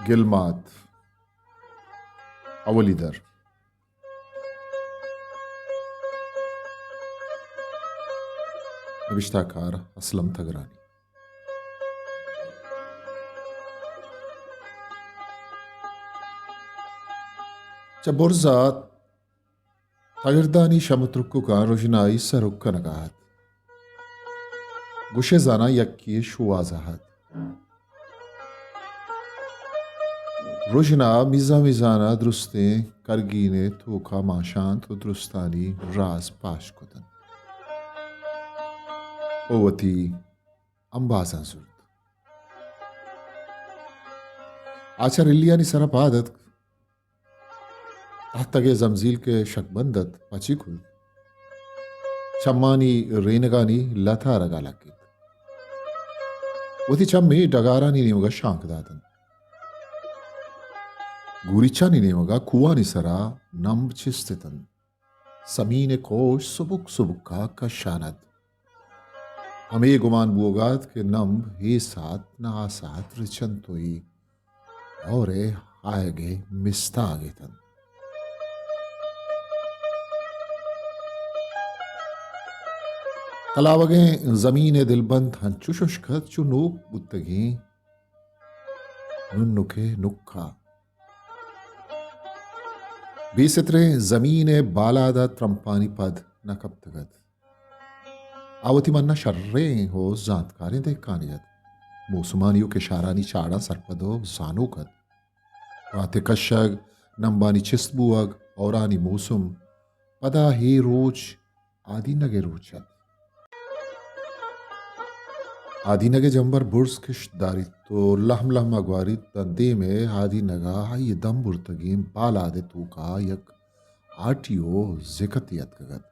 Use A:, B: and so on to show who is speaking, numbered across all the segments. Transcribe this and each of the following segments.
A: Gilmat, Awalidar. नविश्ताकार Aslam थगरानी। Caborzat Tagirdani Shamutrukkukan Rojinai Sarukkanagat Gushezana Yakki Shuwazahat Rojina Mizana Druste Kargine Toka Mashan to Drustani Raz Pashkutan Ovati Ambasansurt Achar Iliani Sarapadat तगे जमजील के शकबंदत पचिकुल चम्मानी रेनगानी लथा रगालाकित वती चम्मी डगारानी नेमगा शांकदातन गुरिचानी नेमगा कुवानी सरा नंब चिस्तितन समीने कोश सुबुक सुबुका का शानद हमें गुमान बुगात के नंब हे साथ ना साथ रिचंतोई और आएगे मिस्ता आगे तन तलावगे जमीन दिलबंद हंचुशुष्कत चुनूक बुत्तगी नुन्नुके नुक्खा बीसत्रे जमीन बालादा त्रंपानी पद नकबतगत आवती मन्ना शर्रे हो जानकारें दे कानियत मौसुमानियों के शारानी चाड़ा सरपदो जानूकत वाते कशग नंबानी चिस्तबुअग औरानी मौसुम पदा ही रोज आदि नगे रोचत आदि नगे जंबर बुर्स किश दारी तो लहम लहम अगवारी तंदे में आदि नगा हाई दम बुर्तगीम बाल आदे तू का यक आटियो जिकतियत कगत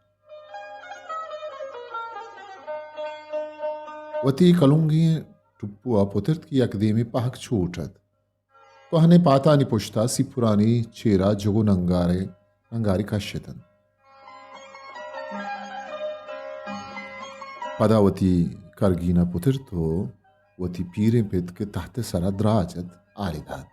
A: वती कलुंगी टुप्पुआ पुतिर्त की यकदेमी पहक छूटत तो हने पाता नि पुश्ता सी पुरानी चेरा जुगु नंगारी कश्यतन पदावती करगीना पुत्र तो वती पीरे पित के तहत सरा द्राजत आलिदात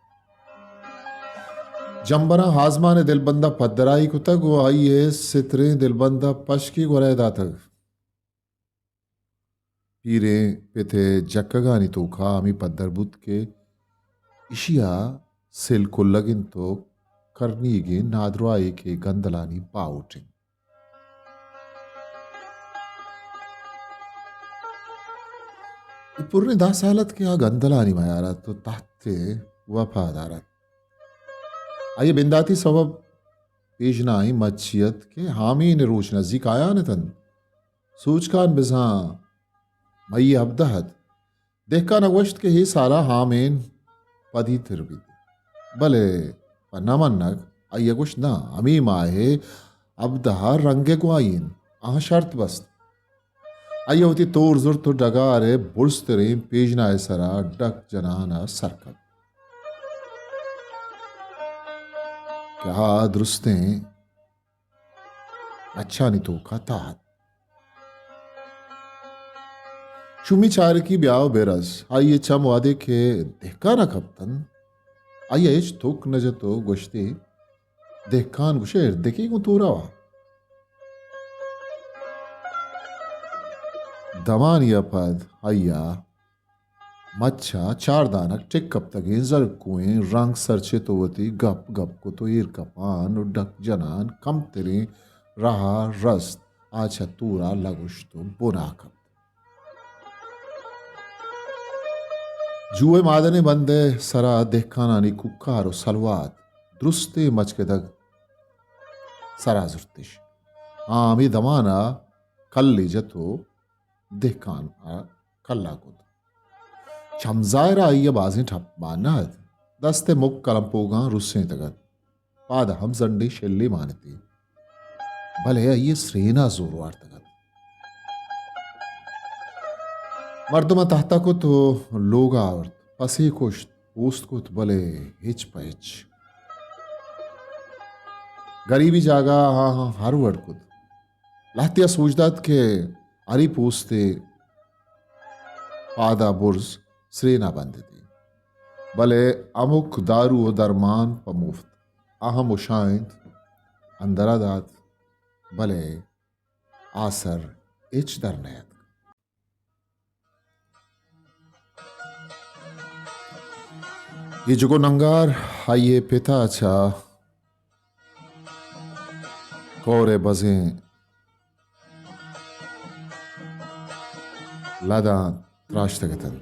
A: जंबरा हाजमा ने दिलबंदा पदराई को तक वो आई है सितरे दिलबंदा पशकी गोरे दातक पीरे पिते जक्कगानी तो खामी पदरबुत के इशिया सिल को लगिन तो करनी गे नादरुआई के गंदलानी पाउटिंग पुरने 10 सालत के गंदलानी मायारा तो ताहते वफादारत आइए बिंदाती सबब पेशनाई मच्छियत के हामी ने रोच नजदीक आया न तन सूचकान बिजा मई अब्दहत देखा नगवश्त के ही सारा हामेन पदी तिरबिद भले नमन्नक आइए कुछ ना अमी माहे अब्दहा रंगे को आइन आह शर्त बस्त आइए होती तोर जुर तो डगारे बुर्स्तरे पेजना सरा डक जनाना सरकत क्या दुरुस्ते अच्छा नहीं तो तात शुमी चार की ब्याव बेरस आइए चम वादे के देखा ना कप्तन आइए इच थुक नजर तो गुश्ते देखकान गुशेर देखी को तूरावा दमानिया पद आइया मच्छा चार दानक टिक कब तक जर कुएं रंग सरचे तो वती गप गप को तो ईर कपान डक जनान कम तेरे रहा रस्त आछा तूरा लगुश तो बुना कप जुए मादने बंदे सरा देखखानानी कुक्कारो सलवात दुरुस्ते मच के दग सरा जुर्तिश आमी दमाना कल्ली जतो देखकान कल्ला को चमजायरा आइया बाजी ठप मानत दस्ते मुक कलमपोगा रुस्से तगत पाद हम जंडी शेल्ली मानती भले आइए श्रेना जोरवार तगत मर्दमा तहता को तो लोगा और पसे कुछ पोस्ट को तो भले हिच पैच गरीबी जागा हाँ हर वर्ड को लातिया सूझदात के अरी पूछते पादा बुर्ज श्रेना बंद थी भले अमुक दारू व दरमान पमुफ्त अहम उशाइंद अंदरादात भले आसर इच दरनयत ये जुगो नंगार हाइये पिता अच्छा कोरे बजें लादा त्राश्तगतन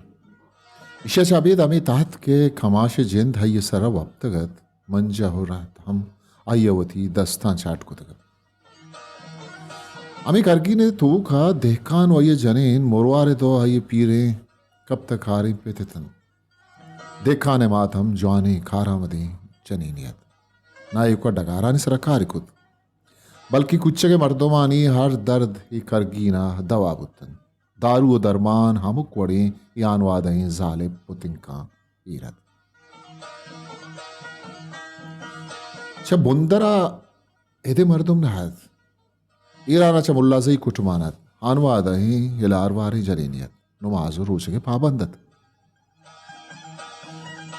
A: इशा चाबीद अमी ताहत के खमाश जिंद हाइये सरा वप्तगत मंजा हो रात हम आयवती दस्तां चाट को तगत अमी करगी ने तो खा देहकान वये जनेन मोरवारे दो हाइये पीरे कब तक हारी पेतन देखाने मातम जवानी खारामदी जनीनियत ना युका डगारानी सरकारी कुत बल्कि कुछ के मर्दोमानी हर दर्द ही करगी ना दवा बुतन दारू व दरमान हमुक वड़े यान वादहीं जालिब पुतिंका ईरत छ बुंदरा एदे मर्दुम नहत ईराना छ मुल्लाजई कुटुमानत आनवादहीं हिलारवारी जरीनियत नमाज रोज के पाबंदत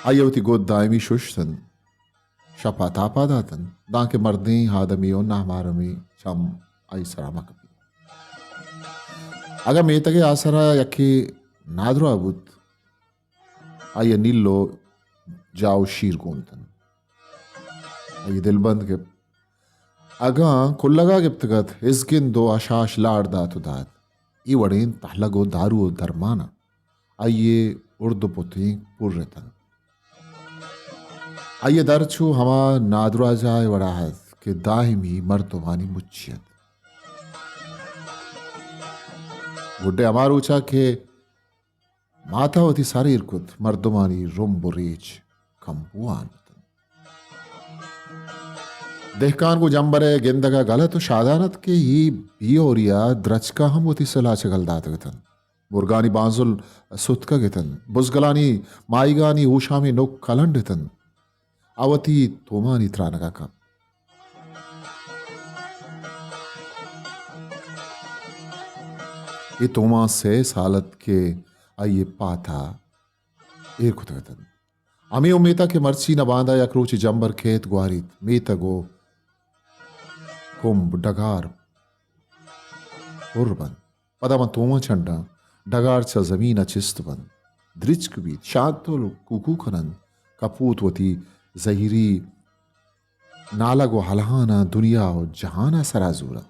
A: आयवती गोद दायमी शुश्तन शपा तापा दातन दाके मर्दी हादमियों नाहमारमी शम आई सरामा कपी अगर मे तगे आसरा यकी नादरो अबुत आये नीलो जाओ शीर गोंतन आये दिलबंद के अगा कुल्लगा गिप्तगत इसगिन दो आशाश लाड़ दातु दात ई वड़ेन तहलगो दारू दरमाना आये उर्दू पुती पुर्रतन आइए दरचू हमा नादरा जाए वड़ाहत के दाहिमी मर्तबानी मुच्छियत बुड्ढे हमार ऊंचा के माथा होती सारी इरकुत मर्दमानी रोम बुरीच कंपुआन देहकान को जंबरे गेंदगा गलत तो शादानत के ही बियोरिया द्रचका हम होती सला चगल दात गतन बुरगानी बांजुल सुतका गतन बुजगलानी माईगानी ऊषा में नोक कलंडतन आवती तोमानी त्रानगा का ये तोमा से सालत के आइए पाथा एर खुतगतन अमी उमेता के मर्ची न बांधा या क्रोची जंबर खेत ग्वारित मेतगो कुंभ डगार उर्बन पदामा तोमा चंडा डगार च जमीन चिस्तबन द्रिचक बीत शांतुल कुकू खनन कपूतवती जहीरी नालगो हलहाना दुनिया हो जहाना सराजूरा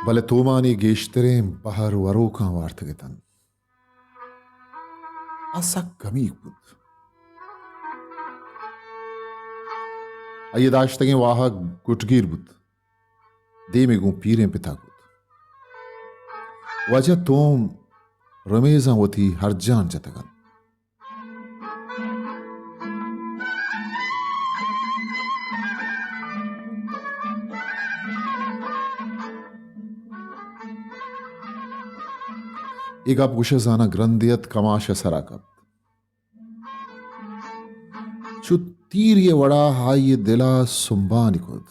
A: भले तोमानी गेश्तरे बहर वरोका वार्तगतन असा कमी बुद्ध अयदाश्तगे वाह गुटगीर बुद्ध देमेगु पीरें पिता बुद्ध वजह तोम रमेजा वती हर जान जतगन एक आप गुशजाना ग्रंदियत कमाश सराकब चु तीर ये वड़ा हाय ये दिला सुम्बानी खुद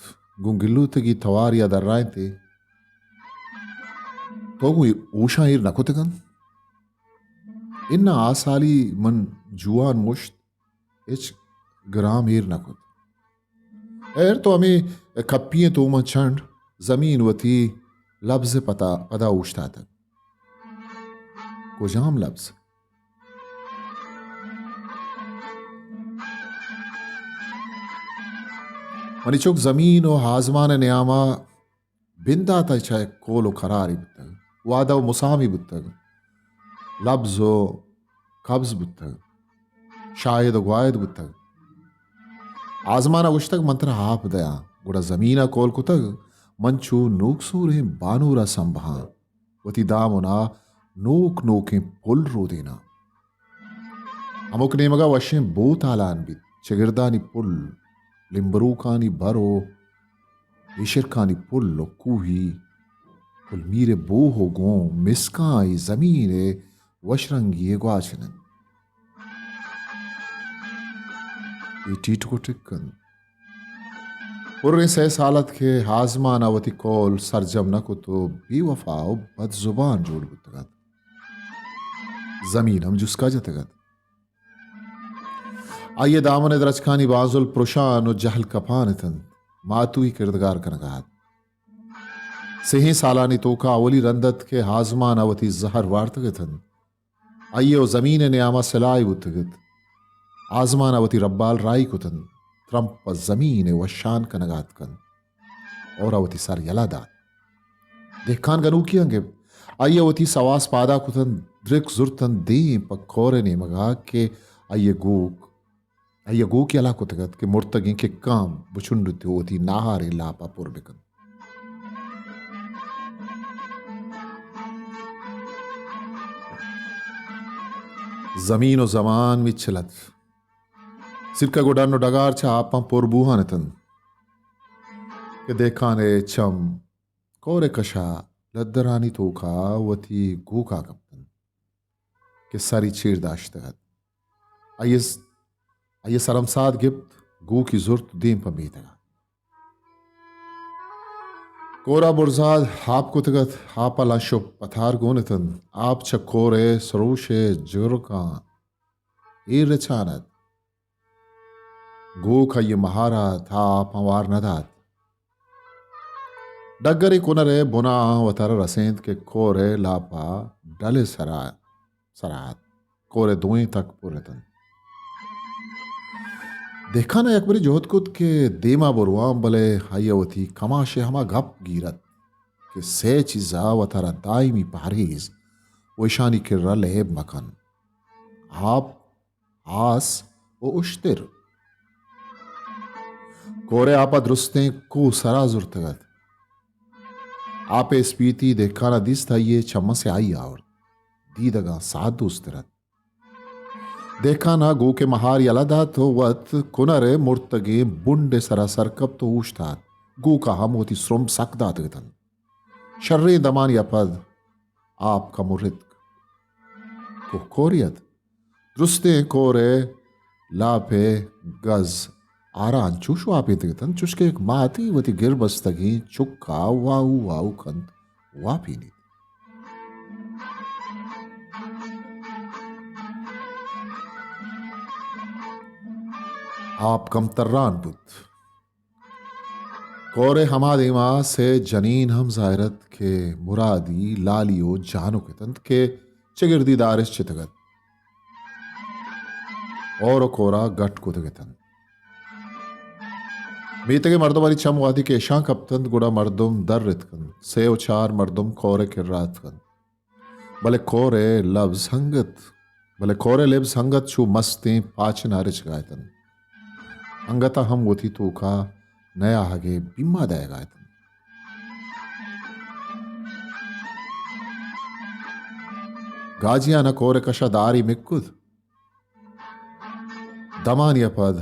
A: गुंगिल्लू तगी तवार या दर्राए थे तो ऊषा ईर नकुतगन इन्ना आसाली मन जुआन मुश्त इच ग्राम ईर नकुत एर तो हमें कप्पिये तो मन चंड जमीन वती लफ्ज पदा उछता तक कुजाम लफ्ज मनिचुक जमीन और हाजमान न्यामा बिंदा तक चाहे कोलो खरारी बुतग वादा मुसामी बुतग लफ्जो कब्ज बुतग शायद ग्वायद बुतग आजमाना उश्तक मंत्र हाप दया गुड़ा जमीना कोल कुतग मंचू नूकसूरे बानूरा संभा वती दामुना नोक नोके पुल रो देना अमुक नेमगा वशे बो तालान भी चगिरदानी पुल लिंबरूकानी बरो इशरकानी पुल कूही पुल मीरे बो हो गो मिसकाई जमीने वशरंगी ग्वाचनन ये टीट को टिक्कन पुर्रे से सालत के हाजमान अवती कौल सरजम न कुतो बेवफाओ बद जुबान जोड़ बुतगत जमीन हम जुस्का जतगत आइए दामन द्रचखानी बाजुल प्रोशान जहल कपानतन मातुई किरदगार कनगात सिही सालानी तोका अवली रंदत के हाजमान अवती जहर वार्तगतन आइयो जमीन न्यामा सलाई उतगत आजमान अवती रब्बाल राई कुतन त्रंप जमीन वशान कनगात कन और अवती सर यलादात देखान गनू कियंगे आइए अवती सवास पादा कुतन द्रिक जुर्तन दे पक्कोरे ने मगा के आइए गूक यला कुतगत के मुर्तगी के काम बुचुंडुती होती नाहारे लापा पुरबिकन जमीन और जमान मिच्छलत सिरका गुडानो डगार छा आपा पुरबूहानतन के देखाने चम कोरे कशा लद्दरानी तोखा वती गूका कप्तन के सारी चीर दाश्तगत आइए सरमसाद गिप्त गू की जुर्त दीम पर बीतगा कोरा बुरजाद हाप कुतगत हापा लाशो पथार गोनतन आप चकोरे सरोशे जुरका ईर चानत गो का ये महारा था पवार नदात डगरी कुनरे बुना वतर रसेंद के कोरे लापा डले सरात कोरे दुई तक पुरतन देखा ना एक बरी जोहत कुत के देमा बुरवाम बले हायवती कमाशे हमा गप गिरत के से चीजा वतरा दाइमी परहेज वैशानी के रलेब मकन आप आस ओ उश्तिर कोरे आपा दुरुस्ते को सरा जुर्तगत आपे स्पीति देखा ना दिस था ये चम्मा से आई और दीदगा साध उस्तरत देखा ना गो के महार यलादा तो वत कुनरे मुर्तगे बुंडे सरासर कब तो ऊष्तात गो का हम होती श्रम सकदात गतन शर्रे दमान या पद आपका मुरिद को कोरियत दुरुस्ते कोरे लापे गज आरान चुशो आपे तगतन चुशके एक माती वती गिर बस्तगी चुक्का वाऊ वाऊ कंत वापीनी आप कम तर्रान बुत कोरे हमा दिमा से जनीन हम जायरत के मुरादी लालियो जानो के तंत के चिगिरदी दारिश चितगत और कोरा गट कुतगतन बीतगे मर्दों वाली चम वादी के शां कप्तंत गुड़ा मर्दुम दर रितकन से उचार मर्दुम कोरे के रात कन भले कोरे लेब संगत छू मस्ते पाच नारिच गायतन अंगता हम वोती तो का नया हगे बिम्मा देगा गाजिया न कोरे कशा दारी मिक्कुद दमानिया पद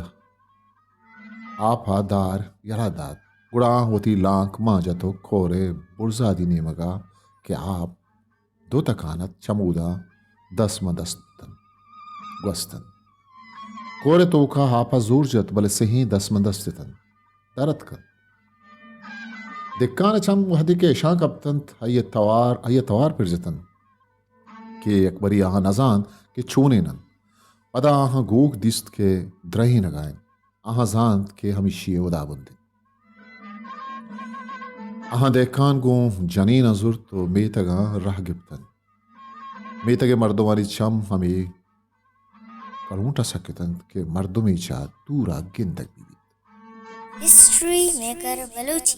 A: आपा दार यलादात गुड़ा होती लांक मां जतो कोरे बुर्जादी ने मगा कि आप दो तकानत चमूदा दस्तन gwastan. Kore toka hapa zurjat bale sehi dasmandastatan. Daratkan. Dekkana cham wahdi ke shan kaptant hayye tawar pirjatan. Ke akbari aha nazan ke chone nan. Pada aha gog dist ke drahi nagayen. Aha zant ke hamishiye udabundin. aha dekkan go janina zurto metaga rah giptan. Metage mardumari cham hami karunta sakitan ke mardumi cha dura gindak bibit.
B: History Maker Baluchi